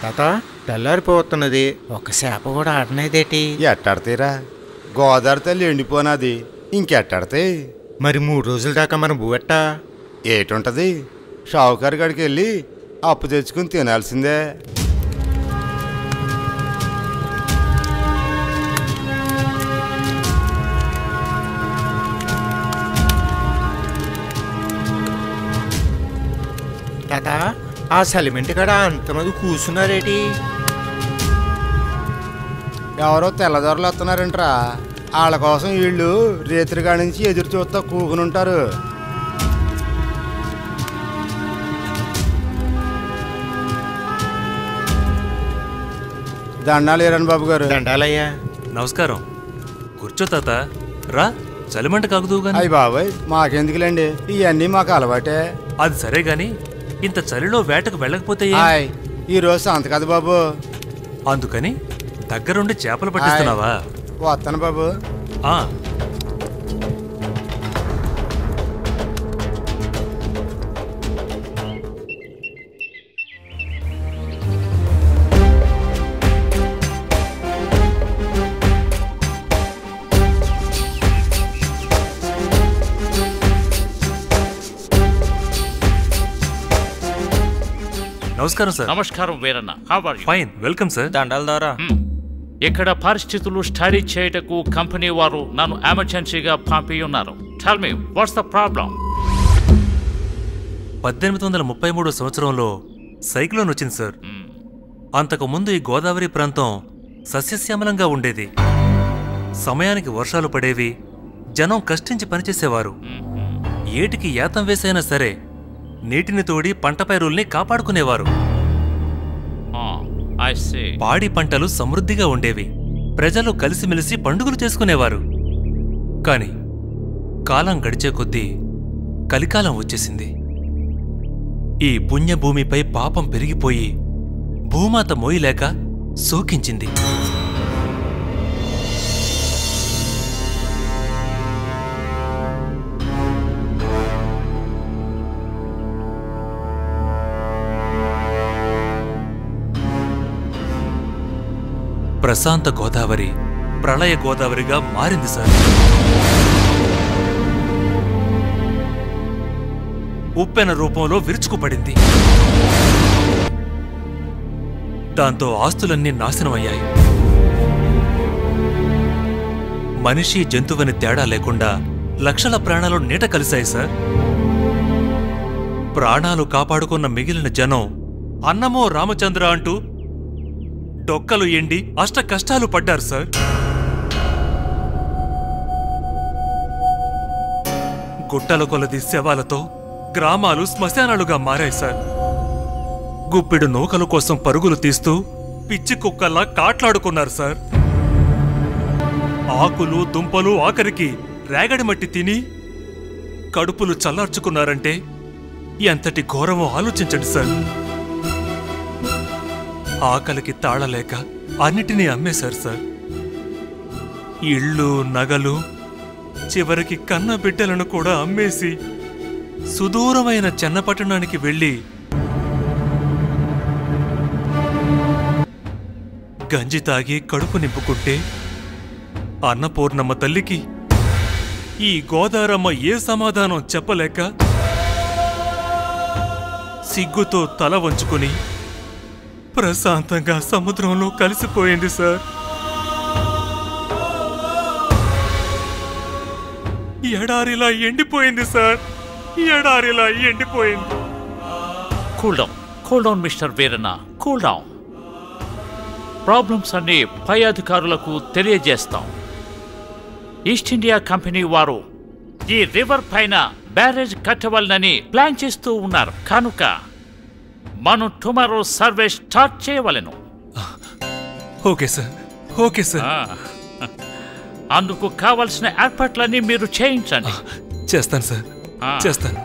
తాత తెల్లారిపోతున్నది, ఒక చేప కూడా ఆడనేదేటి? ఎట్టాడతీరా, గోదావరి తల్లి ఎండిపోనాది, ఇంకెట్టాడతాయి? మరి 3 రోజుల దాకా మనం బువెట్టా ఏటుంటది? షావుకారి గడికి వెళ్ళి అప్పు తెచ్చుకుని తినాల్సిందే. తాత ఆ సెలిమెంట్ కాడ అంతమంది కూర్చున్నారేటి? ఎవరో తెల్లదొరలు వస్తున్నారంటరా, వాళ్ళ కోసం వీళ్ళు రేత్రిగా నుంచి ఎదురు చూస్తా కూకునుంటారు. దండాలు ఈరన్ బాబు గారు. దండాలయ్యా. నమస్కారం. కూర్చో తాత, రా, చలిమంట కాకుదు గాని. అయ్యి బాబాయ్, మాకెందుకులేండి, ఇవన్నీ మాకు అలవాటే. అది సరే గాని ఇంత చలిలో వేటకు వెళ్ళకపోతే ఈరోజు సంత కదా బాబు, అందుకని దగ్గరుండి చేపలు పట్టిస్తున్నావా? వస్తాను బాబు. నమస్కారం సార్. నమస్కారం Veeranna. How are you? Fine, welcome sir. దండాల ద్వారా ఇక్కడ పరిస్థితులు స్టడీ చేయటకు కంపెనీ వారు నన్ను ఎమర్జెన్సీగా పంపి ఉన్నారు. Tell me what's the problem? 1833 సంవత్సరంలో సైక్లోన్ వచ్చింది సార్. అంతకుముందు ఈ గోదావరి ప్రాంతం సస్యశ్యామలంగా ఉండేది. సమయానికి వర్షాలు పడేవి, జనం కష్టించి పనిచేసేవారు. ఏటికి ఏతం వేసైనా సరే నీటిని తోడి పంట పైరుల్ని కాపాడుకునేవారు. పాడి పంటలు సమృద్ధిగా ఉండేవి, ప్రజలు కలిసిమెలిసి పండుగలు చేసుకునేవారు. కాని కాలం గడిచే కొద్దీ కలికాలం వచ్చేసింది. ఈ పుణ్యభూమిపై పాపం పెరిగిపోయి భూమాత మోయలేక శోకించింది. ప్రశాంత గోదావరి ప్రళయ గోదావరిగా మారింది సార్. ఉప్పెన రూపంలో విరుచుకుపడింది. దాంతో ఆస్తులన్నీ నాశనమయ్యాయి. మనిషి జంతువని తేడా లేకుండా లక్షల ప్రాణాలు నీట కలిశాయి సార్. ప్రాణాలు కాపాడుకున్న మిగిలిన జనం అన్నమో రామచంద్ర అంటూ డొక్కలు ఎండి అష్ట కష్టాలు పడ్డారు సార్. గుట్టల కొలది శవాలతో గ్రామాలు శ్మశానాలుగా మారాయి సార్. గుప్పిడు నూకల కోసం పరుగులు తీస్తూ పిచ్చి కుక్కల్లా కాట్లాడుకున్నారు సార్. ఆకులు దుంపలు ఆఖరికి రేగడి మట్టి తిని కడుపులు చల్లార్చుకున్నారంటే ఎంతటి ఘోరమో ఆలోచించండి సార్. ఆకలికి తాళలేక అన్నిటినీ అమ్మేశారు సార్. ఇళ్ళు నగలు, చివరికి కన్న బిడ్డలను కూడా అమ్మేసి సుదూరమైన చెన్నపట్టణానికి వెళ్ళి గంజి తాగి కడుపు నింపుకుంటే అన్నపూర్ణమ్మ తల్లికి ఈ గోదారమ్మ ఏ సమాధానం చెప్పలేక సిగ్గుతో తల వంచుకుని ప్రశాంతంగా సముద్రంలో కలిసిపోయింది సార్. ఎడారిలా ఎండిపోయింది సార్, ఎడారిలా ఎండిపోయింది. Cool down mister Veeranna, cool down. Problems అన్ని పై అధికారులకు తెలియజేస్తాం. ఈస్ట్ ఇండియా కంపెనీ వారు ఈ రివర్ పైన బ్యారేజ్ కట్టవాలని ప్లాన్ చేస్తూ ఉన్నారు. కనుక మనం టుమారో సర్వే స్టార్ట్ చేయవలెను. Okay sir, okay sir. అందుకు కావలసిన ఏర్పాట్లన్నీ మీరు చేయించండి. చేస్తాను సార్, చేస్తాను.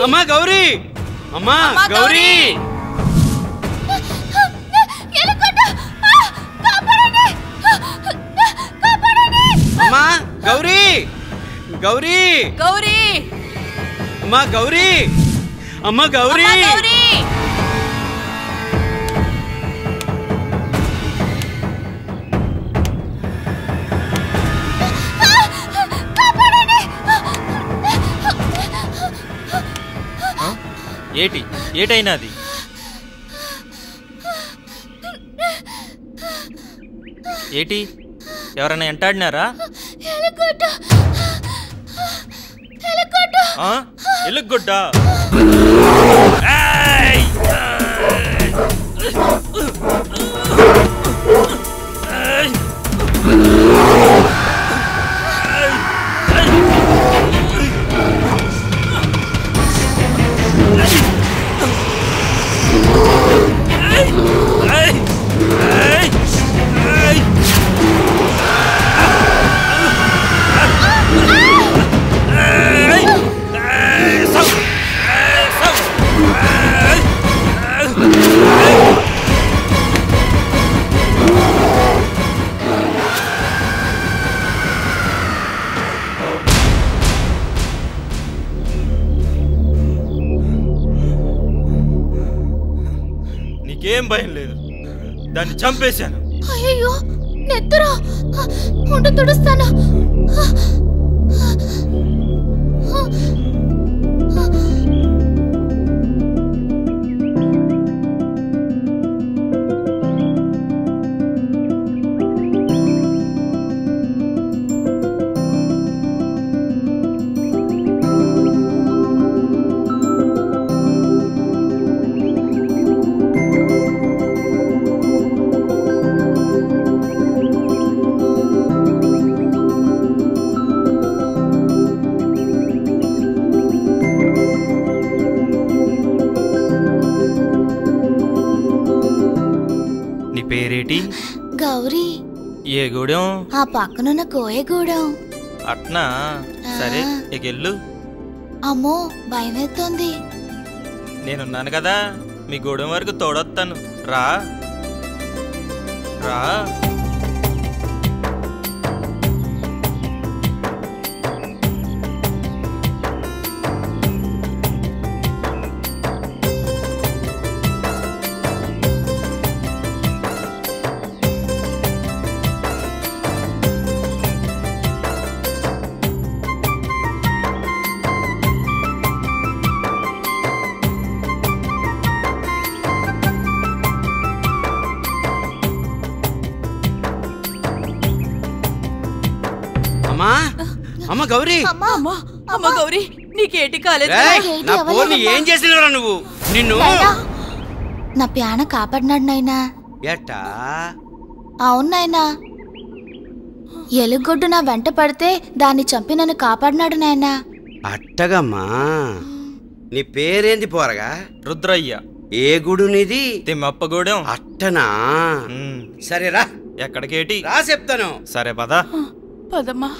అమ్మా గౌరీ అమ్మా గౌరీ అమ్మా గౌరీ గౌరీ గౌరీ అమ్మా గౌరీ అమ్మా గౌరీ ఏటైనాది? ఏటి ఎవరైనా ఎంటాడినారా? ఎలుగుగొడ్డ నీకేం భయం లేదు, దాన్ని చంపేశాను. అయ్యో నెత్తరా, ఉండు తుడుస్తాను. పేరేటి? గౌరీ. ఏ గూడెం? ఆ పక్కనున్న కోయగూడెం. అట్నా? సరే ఎగెళ్ళు. అమ్మో భయమేస్తుంది. నేనున్నాను కదా, మీ గూడెం వరకు తోడొస్తాను. రా రా. అమ్మ గౌరీ, అమ్మ గౌరీ, నీకేటి కాలేదు? నా ఫోన్ ఏం చేసినరా నువ్వు? నిన్ను నా ప్యాన కాపాడినాడు నాయనా. ఎట్టా? అవును నాయనా, ఎలుగొడ్డు నా వెంట పడితే దాన్ని చంపి నన్ను కాపాడినాడు నాయనా. అట్టగమ్మా. నీ పేరేంది పోరగా? రుద్రయ్య. ఏ గుడు నీది? తిమ్మప్పగూడెం. అట్టనా? సరేరా. ఎక్కడికేటి? రా చెప్తాను. సరే పద. పదమ్మా.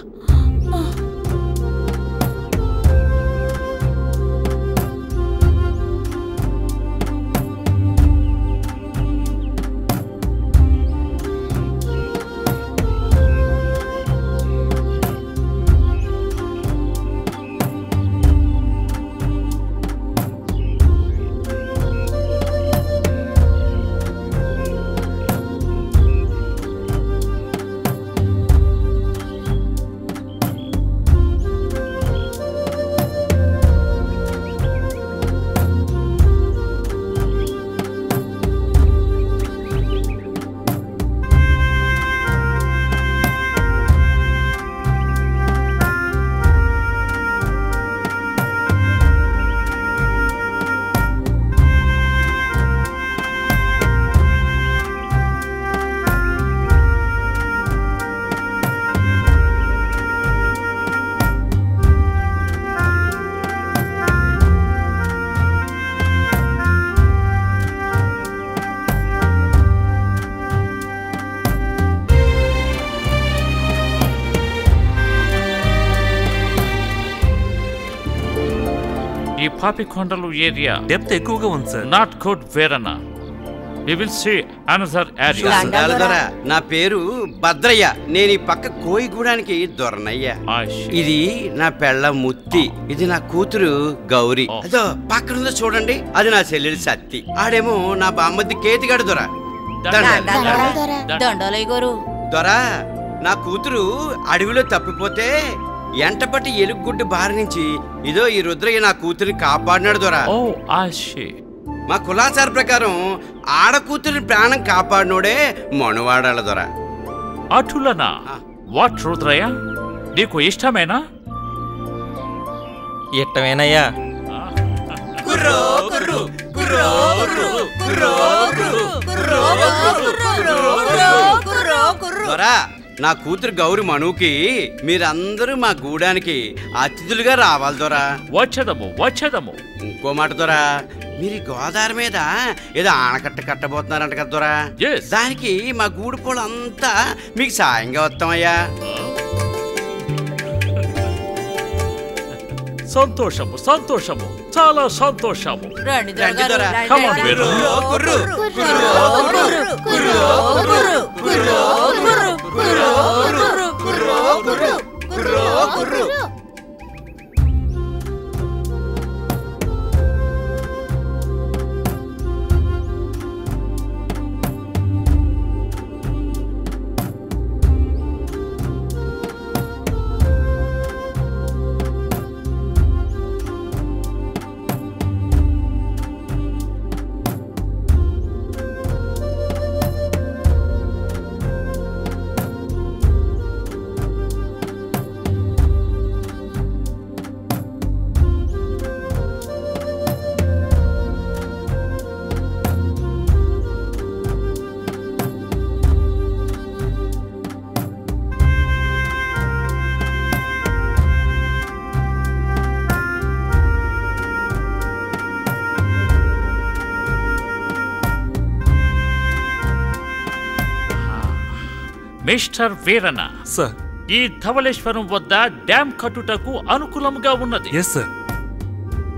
పాపికొండలు ఏరియా డెప్త్ ఎక్కువగా ఉంది sir. Not good Veeranna. We will see another area. దండాల దొర, నా పేరు భద్రయ్య. నేను ఈ పక్క కోయిగూడానికి దొరనయ్య. ఇది నా పెళ్ళ ముత్తి, ఇది నా కూతురు గౌరీ. అదో పక్కనుందో చూడండి, అది నా చెల్లెలి సత్తి. ఆడేమో నా బామ్మద్ది కేతిగాడు దొర. దొర, నా కూతురు అడవిలో తప్పిపోతే ఎంటపట్టి ఎలుగుగుడ్డు బారి నుంచి ఇదో ఈ రుద్రయ్య నా కూతురిని కాపాడినాడు దొర. మా కులాచార ప్రకారం ఆడ కూతురిని ప్రాణం కాపాడినోడే మనవాడాల దొర. అటులనా? వాట్ రుద్రయ్య, నీకు ఇష్టమేనా? ఇష్టమేనయ్యా. దొరా, నా కూతురు గౌరి మనుకి మీరందరూ మా గూడానికి అతిథులుగా రావాలి దొరా. వచ్చేదము. ఇంకో మాట దొరా, మీరు గోదావరి మీద ఏదో ఆనకట్ట కట్టబోతున్నారంట కదా దొరా. దానికి మా గూడు పూలు అంతా మీకు సాయంగా వస్తామయ్యా. సంతోషము, చాలా సంతోషము. మిస్టర్ వీరన్న సార్, ఈ ధవళేశ్వరం వద్ద డ్యామ్ కట్టుటకు అనుకూలంగా ఉన్నది. Yes sir.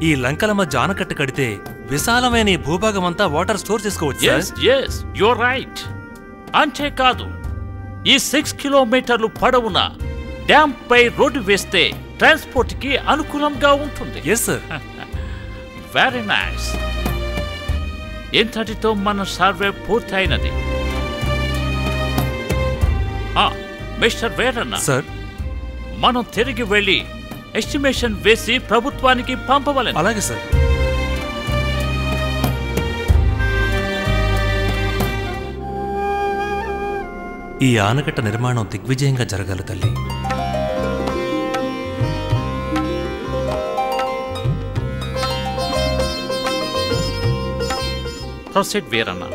ఈ లంకల మధ్య ఆనకట్ట కడితే విశాలమైన ఈ భూభాగం అంతా వాటర్ స్టోర్ చేసుకోవచ్చు. yes, you're right. అంతేకాదు, ఈ 6 కిలోమీటర్లు పొడవున డ్యామ్ పై రోడ్డు వేస్తే ట్రాన్స్పోర్ట్ కి అనుకూలంగా ఉంటుంది. Yes sir. Very nice. ఇంతటితో మన సర్వే పూర్తయినది. మిస్టర్ వీరన్న సార్, మనం తిరిగి వెళ్ళి ఎస్టిమేషన్ వేసి ప్రభుత్వానికి పంపవలెను. అలాగే సార్. ఈ ఆనకట్ట నిర్మాణం దిగ్విజయంగా జరగాలి తల్లి. Proceed Veeranna.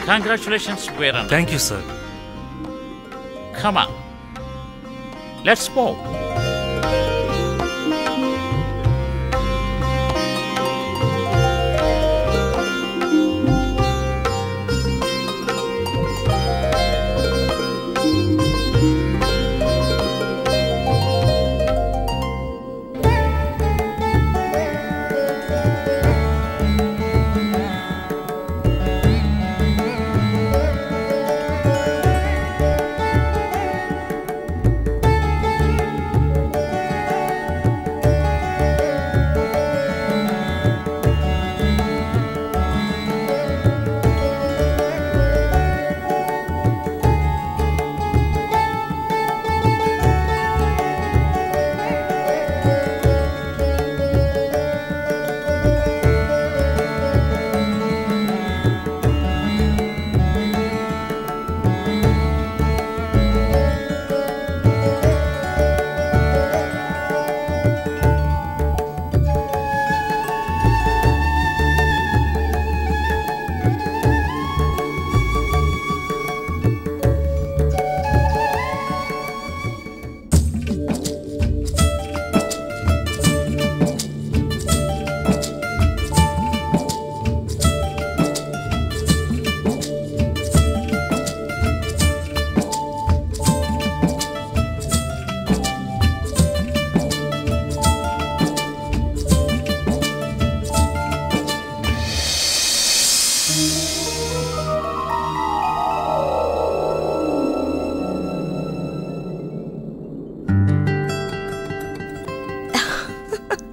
Congratulations, Veeran. Thank you, sir. Come on. Let's move.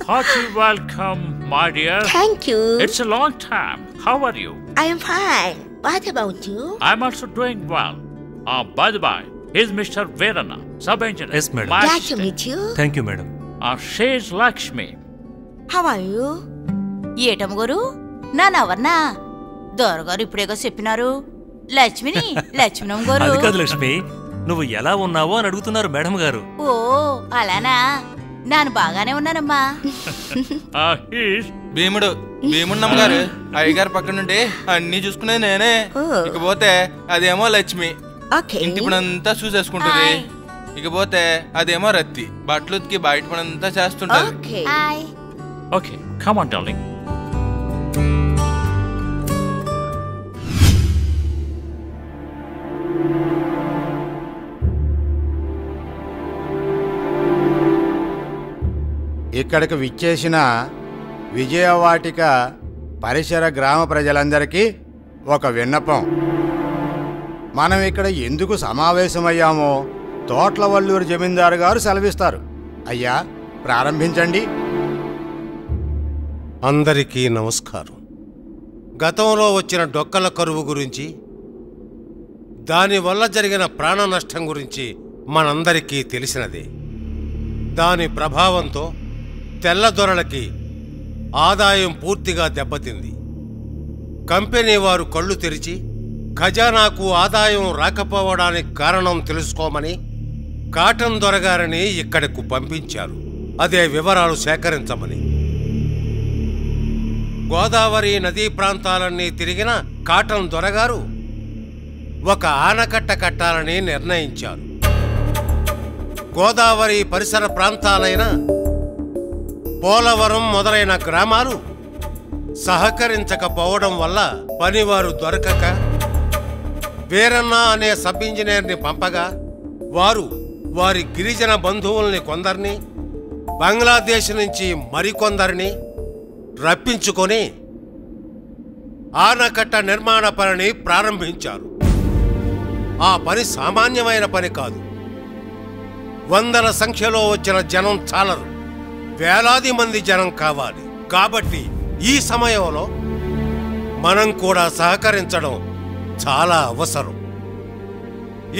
Hearty welcome, my dear. Thank you. It's a long time. How are you? I am fine. What about you? I'm also doing well. By the by, he's Mr. Verana, sub-engineer. Yes, madam. My Glad to assistant. meet you. Thank you madam. She's Lakshmi. How are you? ఏటమ్మగారు నా నవర్నా దొరగారు ఇప్పుడేగా చెప్పినారు లక్ష్మిని లక్ష్మణమ్మ గారు. అది కాదు లక్ష్మి, నువ్వు ఎలా ఉన్నావో అని అడుగుతున్నారు మేడం గారు. ఓ అలానా, నాను బాగానే ఉన్నానమ్మా. He's భీముడు గారు అయ్యగారు పక్క నుండి అన్ని చూసుకునేది నేనే. ఇకపోతే అదేమో లక్ష్మి ఇంటి పనంతా చూసేసుకుంటది. ఇకపోతే అదేమో రత్తి బట్టలు ఉతికి బయట పనంతా చేస్తుంటది. Okay, come on, darling. ఇక్కడికి విచ్చేసిన విజయవాటిక పరిసర గ్రామ ప్రజలందరికీ ఒక విన్నపం. మనం ఇక్కడ ఎందుకు సమావేశమయ్యామో తోట్లవల్లూరు జమీందారు గారు సెలవిస్తారు. అయ్యా, ప్రారంభించండి. అందరికీ నమస్కారం. గతంలో వచ్చిన డొక్కల కరువు గురించి, దానివల్ల జరిగిన ప్రాణ నష్టం గురించి మనందరికీ తెలిసినదే. దాని ప్రభావంతో తెల్లదొరలకి ఆదాయం పూర్తిగా దెబ్బతింది. కంపెనీ వారు కళ్ళు తెరిచి ఖజానాకు ఆదాయం రాకపోవడానికి కారణం తెలుసుకోమని కాటన్ దొరగారిని ఇక్కడకు పంపించారు. అదే వివరాలు సేకరించమని. గోదావరి నదీ ప్రాంతాలన్నీ తిరిగిన కాటన్ దొరగారు ఒక ఆనకట్ట కట్టాలని నిర్ణయించారు. గోదావరి పరిసర ప్రాంతాలైన పోలవరం మొదలైన గ్రామాలు సహకరించకపోవడం వల్ల పనివారు దొరకక వీరన్న అనే సబ్ ఇంజనీర్ని పంపగా వారు వారి గిరిజన బంధువుల్ని కొందరిని, బంగ్లాదేశ్ నుంచి మరికొందరిని రప్పించుకొని ఆనకట్ట నిర్మాణ పనిని ప్రారంభించారు. ఆ పని సామాన్యమైన పని కాదు. వందల సంఖ్యలో వచ్చిన జనం చాలరు, వేలాది మంది జనం కావాలి. కాబట్టి ఈ సమయంలో మనం కూడా సహకరించడం చాలా అవసరం.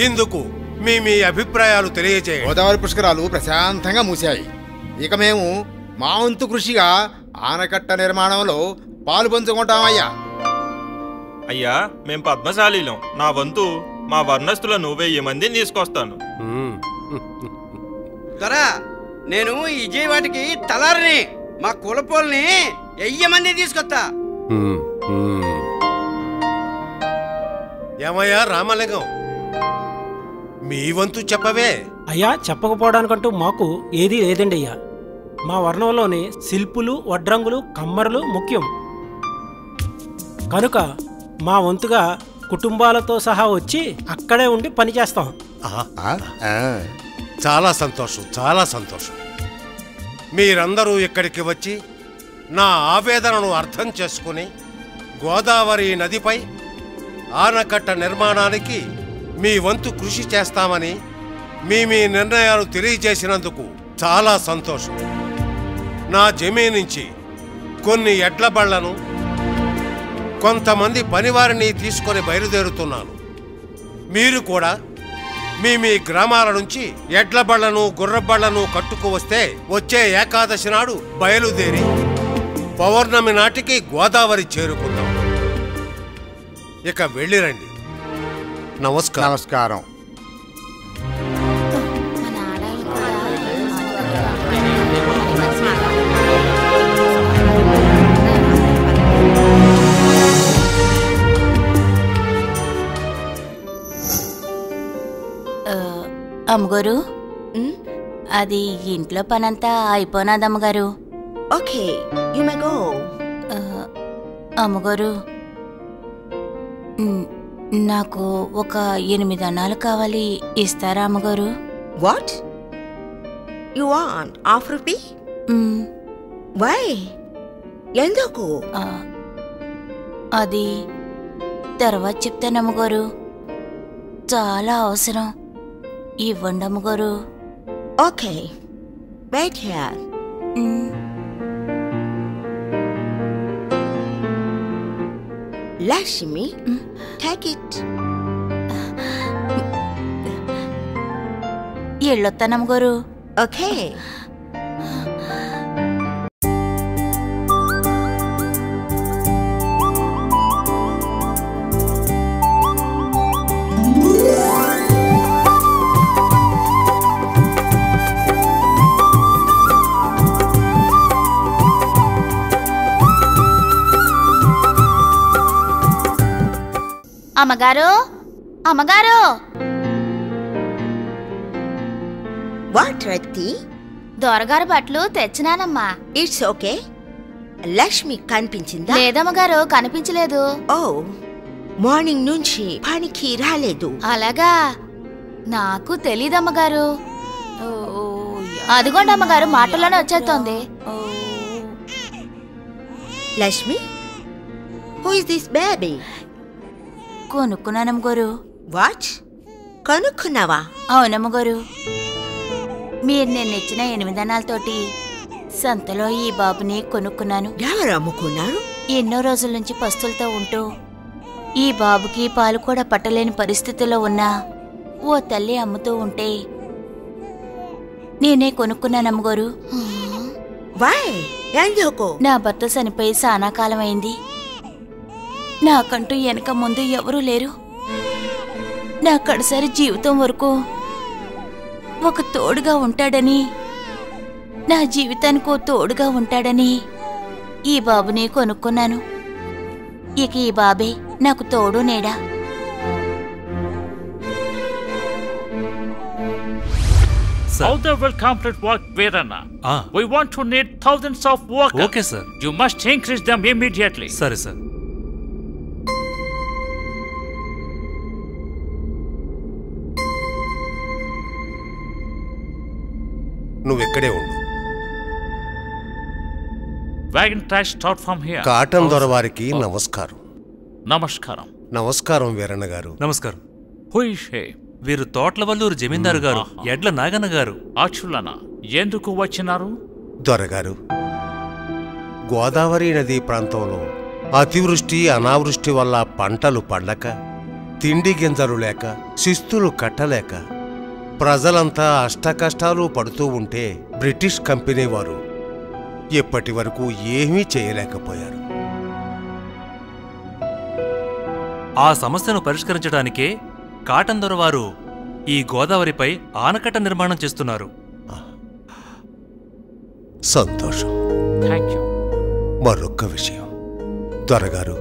ఇందుకు మీ అభిప్రాయాలు తెలియజేయండి. గోదావరి పుష్కరాలు ప్రశాంతంగా మూసాయి. ఇక మేము మా వంతు కృషిగా ఆనకట్ట నిర్మాణంలో పాలు పంచుకుంటామయ్యా. అయ్యా, మేం పద్మశాలీలం. నా వంతు మా వర్ణస్తుల 1,000 మందిని తీసుకొస్తాను. దొరా, నేను విజయవాటికి తలారిని. మా కులపోల్ని 1000 మంది తీసుకొస్తా. ఏమయ్యా రామలింగం, మీ వంతు చెప్పవే. అయ్యా, చెప్పకపోవడానికంటూ మాకు ఏదీ లేదండి అయ్యా. మా వర్ణంలోని శిల్పులు, వడ్రంగులు, కమ్మరులు ముఖ్యం కనుక మా వంతుగా కుటుంబాలతో సహా వచ్చి అక్కడే ఉండి పనిచేస్తాం. చాలా సంతోషం, చాలా సంతోషం. మీరందరూ ఇక్కడికి వచ్చి నా ఆవేదనను అర్థం చేసుకుని గోదావరి నదిపై ఆనకట్ట నిర్మాణానికి మీ వంతు కృషి చేస్తామని మీ నిర్ణయాలు తెలియజేసినందుకు చాలా సంతోషం. నా జమీ నుంచి కొన్ని ఎడ్ల బళ్లను, కొంతమంది పనివారిని తీసుకొని బయలుదేరుతున్నాను. మీరు కూడా మీ గ్రామాల నుంచి ఎడ్ల బళ్లను, గుర్రబళ్లను కట్టుకు వస్తే వచ్చే ఏకాదశి నాడు బయలుదేరి పౌర్ణమి నాటికి గోదావరి చేరుకుందాం. ఇక వెళ్ళిరండి. నమస్కారం. నమస్కారం. అమ్మగారు, అది ఇంట్లో పనంతా అయిపోనాదమ్మగారు. Okay, you may go. అమ్మగారు, నాకు ఒక 8 అన్నాలు కావాలి, ఇస్తారా అమ్మగారు? What you want? ₹1? వై? ఎందుకు? అది తర్వాత చెప్తాను అమ్మగారు. చాలా అవసరం, ఇవ్వండి అమ్మగారు. Okay, wait here. Lakshmi, take it. ఎళ్ళొత్తానమ్మగారు. Okay. అమ్మగారు, అమ్మగారు. What, Rati? దొరగారు బట్టలు తెచ్చినానమ్మా. It's okay. లక్ష్మి కనిపించిందా? లేదమ్మగారు, కనిపించలేదు. ఓ, మార్నింగ్ నుంచి పనికి రాలేదు. అలాగా, నాకు తెలీదమ్మగారు. అదిగోండి అమ్మగారు, మాటల్లోనే వచ్చేస్తోంది. Lakshmi, who is this baby? కొనుక్కున్నానమ్మగారు. వాట్, కొనుక్కున్నావా? అవునమ్మగారు. మీరు నేను ఇచ్చిన 8 అనాలతోటి సంతలో ఈ బాబుని కొనుక్కున్నాను. ఎవరు అమ్ముకున్నారు? ఎన్నో రోజుల నుంచి పస్తులతో ఉంటూ ఈ బాబుకి పాలు కూడా పట్టలేని పరిస్థితిలో ఉన్న ఓ తల్లి అమ్ముతూ ఉంటే నేనే కొనుక్కున్నానమ్మగారు. నా భర్త చనిపోయి చాలా కాలమైంది. నాకంటూ వెనక ముందు ఎవరూ లేరు. నా కడసారి జీవితం వరకు ఒక తోడుగా ఉంటాడని, నా జీవితానికి ఓ తోడుగా ఉంటాడని ఈ బాబుని కొనుక్కున్నాను. ఇక ఈ బాబే నాకు తోడు నేడా. How they will complete work, Veerana? We want to need thousands of workers. Okay, sir. You must increase them immediately. Sorry, sir. నువ్వెక్కడే ఉండు. Wagon track start from here. Cotton దొరవారికి నమస్కారం. నమస్కారం. నమస్కారం వీరన్న గారు. నమస్కారం. Who is he? వీరు తోట్లవల్లూరు జమీందారు గారు, ఎడ్ల నాగన్న గారు. అచ్చులనా, ఎందుకు వచ్చినారు? దొరగారు, గోదావరి నదీ ప్రాంతంలో అతివృష్టి అనావృష్టి వల్ల పంటలు పండక, తిండి గింజలు లేక, శిస్తులు కట్టలేక ప్రజలంతా అష్టకష్టాలు పడుతూ ఉంటే బ్రిటిష్ కంపెనీ వారు ఇప్పటి వరకు ఏమీ చేయలేకపోయారు. ఆ సమస్యను పరిష్కరించడానికే కాటన్ దొరవారు ఈ గోదావరిపై ఆనకట్ట నిర్మాణం చేస్తున్నారు. సంతోషం. థాంక్యూ. మరొక్క విషయం దొరగారు,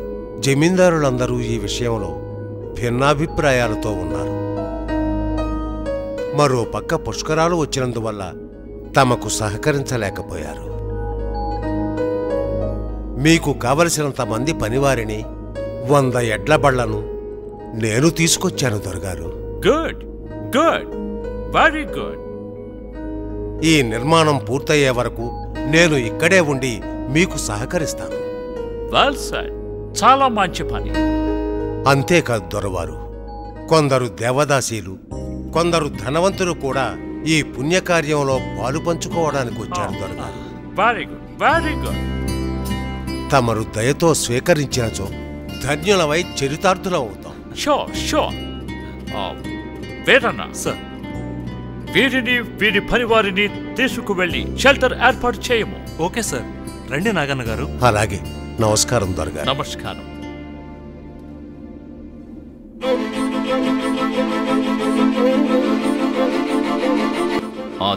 జమీందారులందరూ ఈ విషయంలో భిన్నాభిప్రాయాలతో ఉన్నారు. మరో పక్క పుష్కరాలు వచ్చినందువల్ల తమకు సహకరించలేకపోయారు. మీకు కావలసినంత మంది పనివారిని 100 ఎడ్ల బళ్లను నేను తీసుకొచ్చాను దొరగారు. Good good, very good. ఈ నిర్మాణం పూర్తయ్యే వరకు నేను ఇక్కడే ఉండి మీకు సహకరిస్తాను. వెల్ సెడ్, చాలా మంచి పని. అంతేకాదు దొరవారు, కొందరు దేవదాసీలు, కొందరు ధనవంతులు కూడా ఈ పుణ్యకార్యంలో పాలు పంచుకోవడానికి వచ్చారు దొరగారు. Very good, very good. తమరు దయతో స్వీకరించినచో ధన్యులవై చరితార్థులం అవుతాం. Sure sure. వీరన్న సార్, వీరిని వీరి పరివారిని తీసుకువెళ్ళి షెల్టర్ ఏర్పాటు చేయము. Okay sir. రండి నాగన్న గారు. అలాగే. నమస్కారం దొరగారు. నమస్కారం.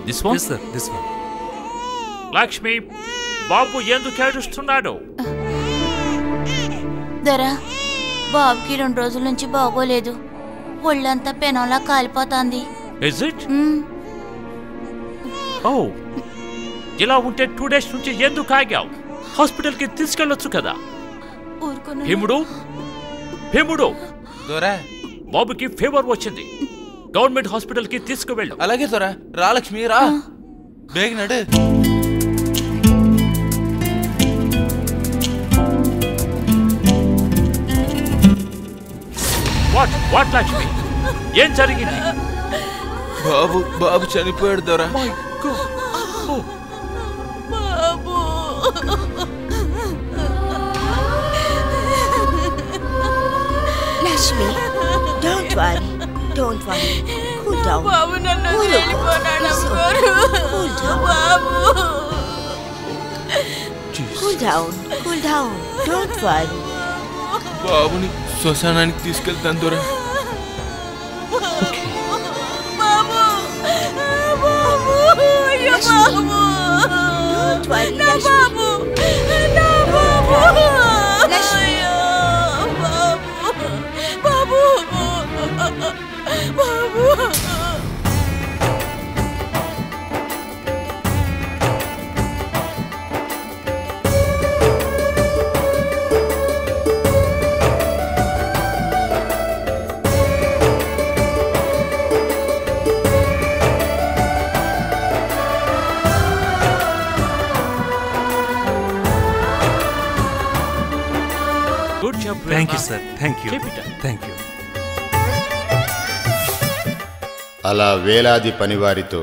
This one? Yes, sir. This one. Lakshmi, బాబు ఎందుకు ఏడుస్తున్నాడు? దొరా, బాబుకి 2 రోజుల నుంచి బాగోలేదు. ఒళ్ళంతా పెనంలా కాలిపోతాంది. Is it? Oh, ఇలా ఉంటే 2 days నుంచి ఎందుకు ఆగావు? హాస్పిటల్కి తీసుకెళ్ళొచ్చు కదా. భీముడు, భీముడు, బాబుకి ఫీవర్ వచ్చింది. గవర్నమెంట్ హాస్పిటల్కి తీసుకువెళ్ళు. అలాగే దొరా. రా లక్ష్మి, రా. బేగనడు. వాట్ లక్ష్మి, ఏం జరిగింది? బాబు చనిపోయాడు దొరా. worry. Don't worry. Cool down. బాబు నన్ను Cool down. వెళ్ళిపోనాడు It's అమ్మగారు. okay. Cool down. Babu Cool down. Cool down. Don't worry. బాబుని శ్మశానానికి తీసుకెళ్తాను దొరా. బాబు బాబు అయ్యో బాబు Don't worry, నా Lashmi. బాబు నా బాబు Lashmi. అయ్యో బాబు బాబు బాబు good job thank you sir, thank you, Keep it up. Thank you. అలా వేలాది పనివారితో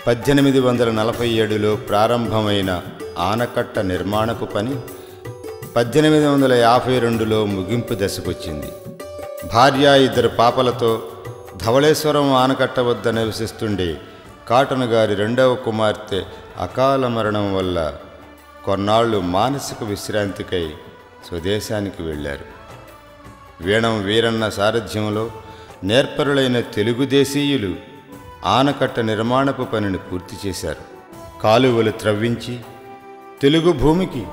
1847లో ప్రారంభమైన ఆనకట్ట నిర్మాణపు పని 1852లో ముగింపు దశకొచ్చింది. భార్య 2 పాపలతో ధవళేశ్వరం ఆనకట్ట వద్ద నివసిస్తుండే కాటన్ గారి 2వ కుమార్తె అకాల మరణం వల్ల కొన్నాళ్లు మానసిక విశ్రాంతికై స్వదేశానికి వెళ్ళారు. వీణం వీరన్న సారథ్యంలో నేర్పరులైన తెలుగుదేశీయులు ఆనకట్ట నిర్మాణపు పనిని పూర్తి చేశారు. కాలువలు త్రవ్వించి తెలుగు భూమికి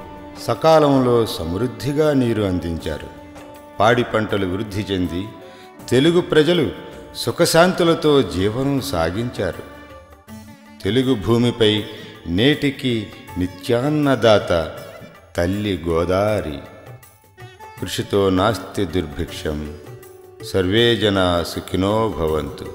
సకాలంలో సమృద్ధిగా నీరు అందించారు. పాడి పంటలు వృద్ధి చెంది తెలుగు ప్రజలు సుఖశాంతులతో జీవనం సాగించారు. తెలుగు భూమిపై నేటికి నిత్యాన్నదాత తల్లి గోదారి. కృషితో నాస్తి దుర్భిక్షం. సర్వే జనా సుఖినో భవంతు.